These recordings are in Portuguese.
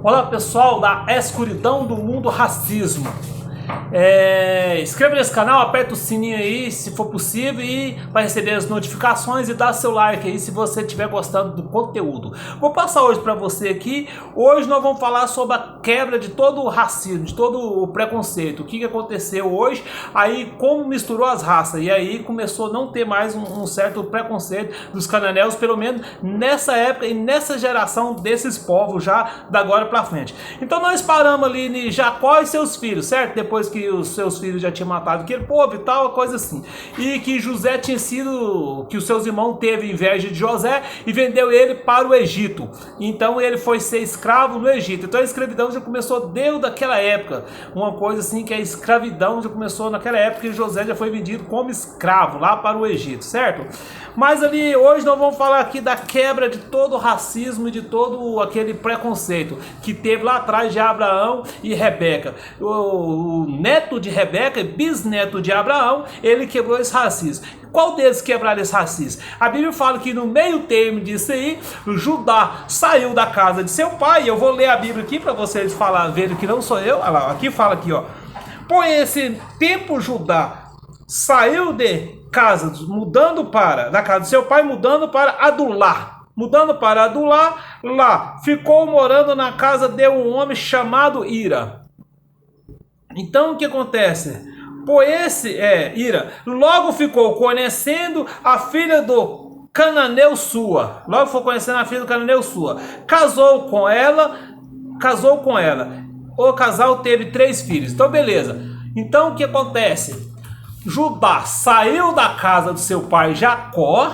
Olá pessoal da escuridão do mundo racismo. Inscreva nesse canal, aperta o sininho aí se for possível e para receber as notificações e dá seu like aí se você estiver gostando do conteúdo. Vou passar hoje para você aqui. Hoje nós vamos falar sobre a quebra de todo o racismo, de todo o preconceito. O que aconteceu hoje, aí como misturou as raças e aí começou a não ter mais um certo preconceito dos cananeus, pelo menos nessa época e nessa geração desses povos já da agora para frente. Então nós paramos ali em Jacó e seus filhos, certo? Depois que os seus filhos já tinham matado aquele povo e tal, coisa assim. E que José tinha sido, que os seus irmãos teve inveja de José e vendeu ele para o Egito. Então ele foi ser escravo no Egito. Então a escravidão já começou desde daquela época. Uma coisa assim que a escravidão já começou naquela época que José já foi vendido como escravo lá para o Egito, certo? Mas ali hoje nós vamos falar aqui da quebra de todo o racismo e de todo aquele preconceito que teve lá atrás de Abraão e Rebeca. O neto de Rebeca, bisneto de Abraão, ele quebrou esse racismo. Qual deles quebraram esse racismo? A Bíblia fala que no meio termo disso aí, Judá saiu da casa de seu pai. Eu vou ler a Bíblia aqui para vocês verem que não sou eu. Olha lá, aqui fala aqui, ó. Por esse tempo Judá saiu de casa, da casa de seu pai, mudando para Adular. Lá ficou morando na casa de um homem chamado Ira. Então o que acontece? Ira logo ficou conhecendo a filha do cananeu sua. Casou com ela. O casal teve 3 filhos. Então beleza. Então o que acontece? Judá saiu da casa do seu pai Jacó,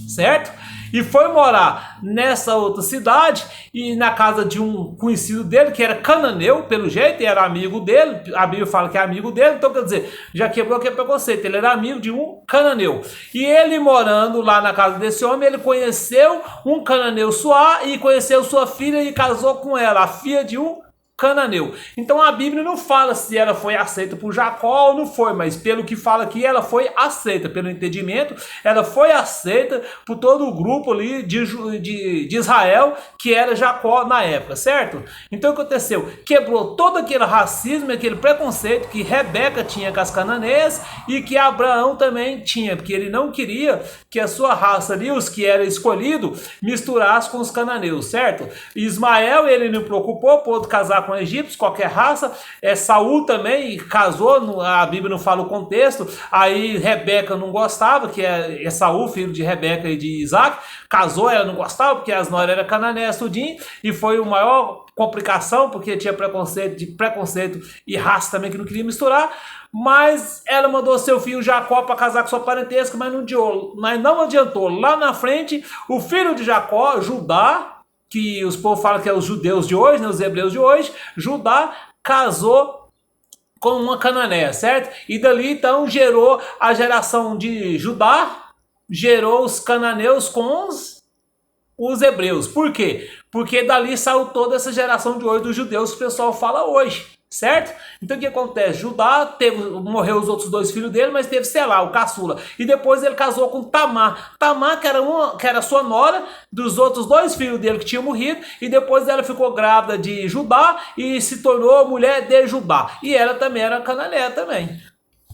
certo? E foi morar nessa outra cidade e na casa de um conhecido dele, que era cananeu, pelo jeito, e era amigo dele. A Bíblia fala que é amigo dele, então quer dizer, já quebrou aquele preconceito. Ele era amigo de um cananeu. E ele morando lá na casa desse homem, ele conheceu um cananeu suá e conheceu sua filha e casou com ela, a filha de um cananeu. Então a Bíblia não fala se ela foi aceita por Jacó ou não foi, mas pelo que fala aqui, ela foi aceita, pelo entendimento, ela foi aceita por todo o grupo ali de Israel, que era Jacó na época, certo? Então o que aconteceu? Quebrou todo aquele racismo, aquele preconceito que Rebeca tinha com as cananeias e que Abraão também tinha, porque ele não queria que a sua raça ali, os que eram escolhidos, misturassem com os cananeus, certo? Ismael, ele não preocupou, pôde casar com egípcios, qualquer raça. Saul também casou, a Bíblia não fala o contexto. Aí Rebeca não gostava, que é Saul, filho de Rebeca e de Isaac, casou, ela não gostava, porque as noras eram cananeias tudinho, e foi uma maior complicação, porque tinha preconceito e raça também que não queria misturar. Mas ela mandou seu filho Jacó para casar com sua parentesca, mas não adiantou. Lá na frente, o filho de Jacó, Judá, que os povos falam que é os judeus de hoje, né, os hebreus de hoje, Judá casou com uma cananeia, certo? E dali então gerou a geração de Judá, gerou os cananeus com os hebreus. Por quê? Porque dali saiu toda essa geração de hoje dos judeus que o pessoal fala hoje, certo? Então o que acontece? Judá morreu os outros 2 filhos dele, mas teve Selá, o caçula. E depois ele casou com Tamar. Tamar, que era sua nora dos outros 2 filhos dele que tinham morrido. E depois ela ficou grávida de Judá e se tornou mulher de Judá. E ela também era cananeia também.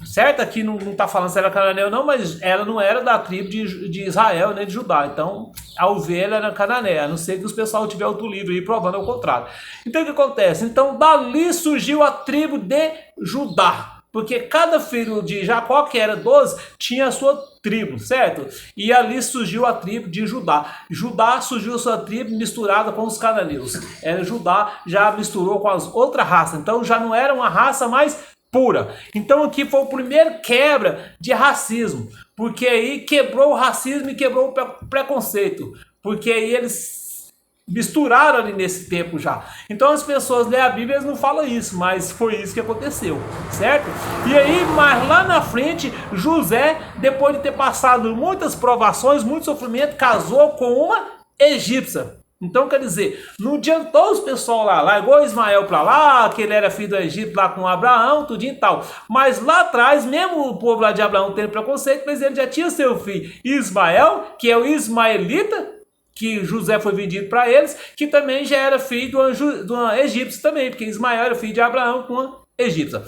Certo? Aqui não está falando se era cananeu não, mas ela não era da tribo de Israel nem de Judá. Então a ovelha era cananeia, a não ser que os pessoal tiver outro livro aí provando ao contrário. Então o que acontece? Então dali surgiu a tribo de Judá, porque cada filho de Jacó, que era 12, tinha a sua tribo, certo? E ali surgiu a tribo de Judá. Judá surgiu a sua tribo misturada com os cananeus. Judá já misturou com as outras raças, então já não era uma raça mais pura. Então aqui foi o primeiro quebra de racismo, porque aí quebrou o racismo e quebrou o preconceito, porque aí eles misturaram ali nesse tempo já. Então as pessoas lêem a Bíblia e não falam isso, mas foi isso que aconteceu, certo? E aí, mas lá na frente, José, depois de ter passado muitas provações, muito sofrimento, casou com uma egípcia. Então, quer dizer, não adiantou os pessoal lá, largou Ismael para lá, que ele era filho do Egito lá com Abraão, tudinho e tal. Mas lá atrás, mesmo o povo lá de Abraão tendo preconceito, mas ele já tinha seu filho Ismael, que é o ismaelita, que José foi vendido para eles, que também já era filho de uma egípcia também, porque Ismael era filho de Abraão com uma egípcia.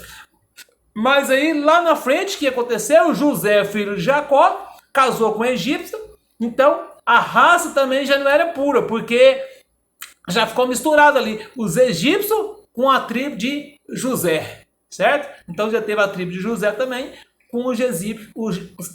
Mas aí lá na frente, o que aconteceu? José, filho de Jacó, casou com a egípcia, então a raça também já não era pura, porque já ficou misturado ali os egípcios com a tribo de José, certo? Então já teve a tribo de José também com os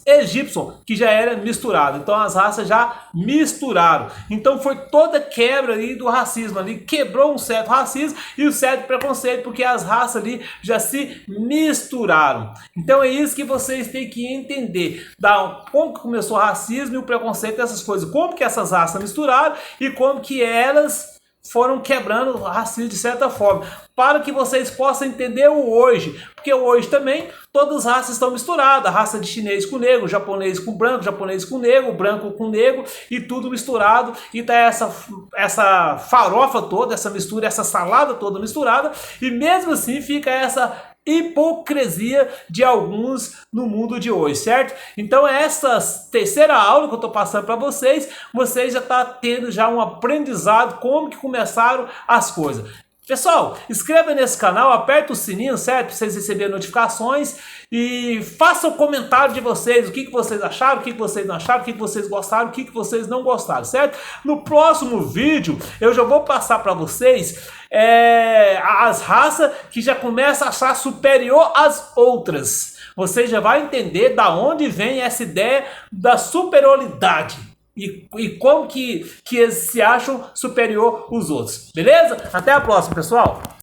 egípcios, que já era misturado. Então as raças já misturaram. Então foi toda quebra ali do racismo ali, quebrou um certo racismo e um certo preconceito, porque as raças ali já se misturaram. Então é isso que vocês têm que entender, como que começou o racismo e o preconceito dessas coisas, como que essas raças misturaram e como que elas foram quebrando o racismo de certa forma, para que vocês possam entender o hoje, porque hoje também todas as raças estão misturadas, a raça de chinês com negro, japonês com branco, japonês com negro, branco com negro, e tudo misturado, e tá essa farofa toda, essa mistura, essa salada toda misturada, e mesmo assim fica essa hipocrisia de alguns no mundo de hoje, certo? Então essa terceira aula que eu estou passando para vocês já está tendo já um aprendizado como que começaram as coisas. Pessoal, inscreva nesse canal, aperta o sininho, certo? Para vocês receberem notificações e façam o comentário de vocês, o que vocês acharam, o que vocês não acharam, o que vocês gostaram, o que vocês não gostaram, certo? No próximo vídeo eu já vou passar para vocês as raças que já começam a achar superior às outras. Você já vai entender da onde vem essa ideia da superioridade. E como que eles se acham superior aos outros. Beleza? Até a próxima, pessoal!